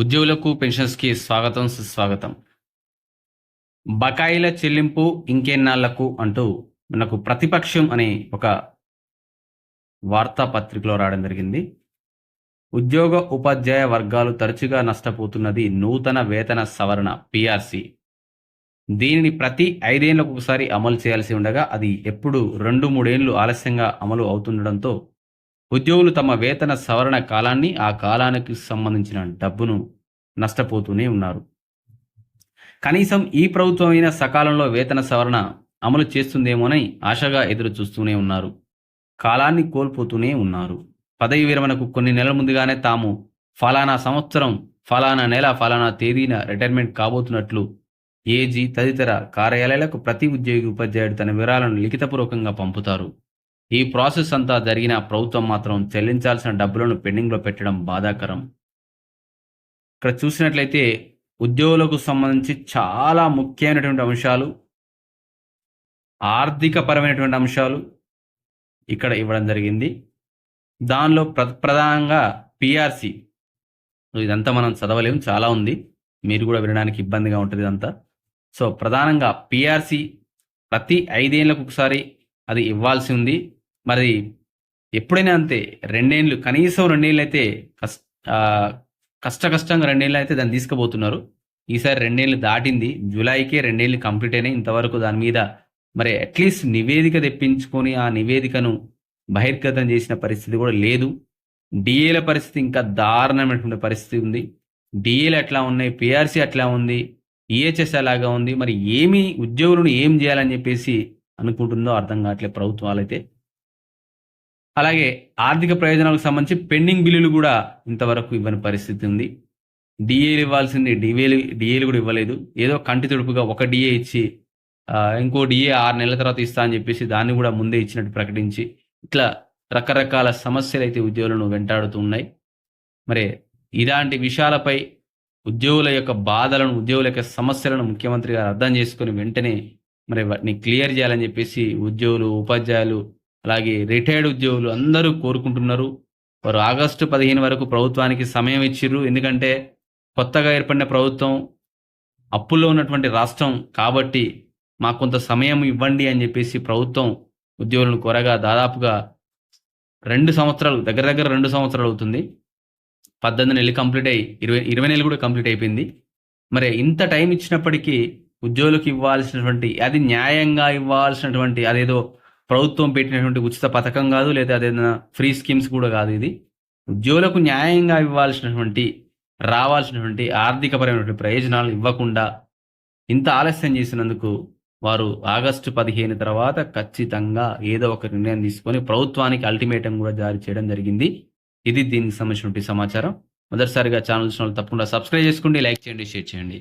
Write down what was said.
ఉద్యోగులకు పెన్షన్స్‌కి స్వాగతం, సుస్వాగతం. బకాయిల చెల్లింపు ఇంకెన్నాళ్లకు అంటూ మనకు 'ప్రతిపక్షం' అనే ఒక వార్తాపత్రికలో రావడం జరిగింది. ఉద్యోగ, ఉపాధ్యాయ వర్గాలు తరచుగా నష్టపోతున్నది నూతన వేతన సవరణ పీఆర్సీ. దీనిని ప్రతి 5 ఏళ్లకొకసారి అమలు చేయాల్సి ఉండగా అది ఎప్పుడు 2, 3 ఏళ్లు ఆలస్యంగా అమలు అవుతుండడంతో ఉద్యోగులు తమ వేతన సవరణ కాలాన్ని, ఆ కాలానికి సంబంధించిన డబ్బును నష్టపోతూనే ఉన్నారు. కనీసం ఈ ప్రభుత్వమైనా సకాలంలో వేతన సవరణ అమలు చేస్తుందేమోనని ఆశగా ఎదురు చూస్తూనే ఉన్నారు. కాలాన్ని కోల్పోతూనే ఉన్నారు. పదవీ విరమణకు కొన్ని నెలల ముందుగానే తాము ఫలానా సంవత్సరం, ఫలానా నెల, ఫలానా తేదీన రిటైర్మెంట్ కాబోతున్నట్లు ఏజీ తదితర కార్యాలయాలకు ప్రతి ఉద్యోగి, ఉపాధ్యాయుడు తన వివరాలను లిఖితపూర్వకంగా పంపుతారు. ఈ ప్రాసెస్ అంతా జరిగినా ప్రభుత్వం మాత్రం చెల్లించాల్సిన డబ్బులను పెండింగ్‌లో పెట్టడం బాధాకరం. ఇక్కడ చూసినట్లయితే ఉద్యోగులకు సంబంధించి చాలా ముఖ్యమైనటువంటి అంశాలు, ఆర్థికపరమైనటువంటి అంశాలు ఇక్కడ ఇవ్వడం జరిగింది. దానిలో ప్రధానంగా పీఆర్సీ. ఇదంతా మనం చదవలేము, చాలా ఉంది. మీరు కూడా వినడానికి ఇబ్బందిగా ఉంటుంది ఇదంతా. సో, ప్రధానంగా పీఆర్సీ ప్రతి 5 ఏళ్లకొకసారి అది ఇవ్వాల్సి ఉంది. మరి ఎప్పుడైనా అంతే 2 ఏళ్ళు, కనీసం 2 ఏళ్ళైతే కష్టంగా 2 ఏళ్ళైతే దాన్ని తీసుకుపోతున్నారు. ఈసారి 2 ఏళ్ళు దాటింది. జులైకే 2 ఏళ్ళు కంప్లీట్ అయినాయి. ఇంతవరకు దాని మీద మరి అట్‌లీస్ట్ నివేదిక తెప్పించుకొని, ఆ నివేదికను బహిర్గతం చేసిన పరిస్థితి కూడా లేదు. డీఏల పరిస్థితి ఇంకా దారుణమైనటువంటి పరిస్థితి ఉంది. డీఏలు ఎట్లా ఉన్నాయి? పీఆర్సీ ఎట్లా ఉంది? ఈహెచ్ఎస్ ఎలాగా ఉంది? మరి ఉద్యోగులను ఏం చేయాలని చెప్పేసి అనుకుంటుందో అర్థం కావట్లేదు ప్రభుత్వాలైతే. అలాగే ఆర్థిక ప్రయోజనాలకు సంబంధించి పెండింగ్ బిల్లులు కూడా ఇంతవరకు ఇవ్వని పరిస్థితి ఉంది. డీఏలు ఇవ్వాల్సింది డీఏలు కూడా ఇవ్వలేదు. ఏదో కంటి తుడుపుగా ఒక డీఏ ఇచ్చి ఇంకో డీఏ 6 నెలల తర్వాత ఇస్తా అని చెప్పేసి దాన్ని కూడా ముందే ఇచ్చినట్టు ప్రకటించి, ఇట్లా రకరకాల సమస్యలైతే ఉద్యోగులను వెంటాడుతూ ఉన్నాయి. మరి ఇలాంటి విషయాలపై ఉద్యోగుల యొక్క బాధలను, ఉద్యోగుల యొక్క సమస్యలను ముఖ్యమంత్రి గారు అర్థం చేసుకొని వెంటనే మరి వాటిని క్లియర్ చేయాలని చెప్పేసి ఉద్యోగులు, ఉపాధ్యాయులు, అలాగే రిటైర్డ్ ఉద్యోగులు అందరూ కోరుకుంటున్నారు. వారు ఆగస్టు 15 వరకు ప్రభుత్వానికి సమయం ఇచ్చిర్రు. ఎందుకంటే కొత్తగా ఏర్పడిన ప్రభుత్వం, అప్పుల్లో ఉన్నటువంటి రాష్ట్రం కాబట్టి మాకు కొంత సమయం ఇవ్వండి అని చెప్పేసి ప్రభుత్వం ఉద్యోగులను కోరగా దాదాపుగా 2 సంవత్సరాలు, దగ్గర 2 సంవత్సరాలు అవుతుంది. 18 నెలలు కంప్లీట్ అయ్యి 20 నెలలు కూడా కంప్లీట్ అయిపోయింది. మరి ఇంత టైం ఇచ్చినప్పటికీ ఉద్యోగులకు ఇవ్వాల్సినటువంటి, అది న్యాయంగా ఇవ్వాల్సినటువంటి, అదేదో ప్రభుత్వం పెట్టినటువంటి ఉచిత పథకం కాదు, లేదా అదేదైనా ఫ్రీ స్కీమ్స్ కూడా కాదు. ఇది ఉద్యోగులకు న్యాయంగా ఇవ్వాల్సినటువంటి, రావాల్సినటువంటి ఆర్థికపరమైనటువంటి ప్రయోజనాలు ఇవ్వకుండా ఇంత ఆలస్యం చేసినందుకు వారు ఆగస్టు 15 తర్వాత ఖచ్చితంగా ఏదో ఒక నిర్ణయం తీసుకొని ప్రభుత్వానికి అల్టిమేటం కూడా జారీ చేయడం జరిగింది. ఇది దీనికి సంబంధించినటువంటి సమాచారం. మొదటిసారిగా ఛానల్ చూసిన వాళ్ళు తప్పకుండా సబ్స్క్రైబ్ చేసుకోండి, లైక్ చేయండి, షేర్ చేయండి.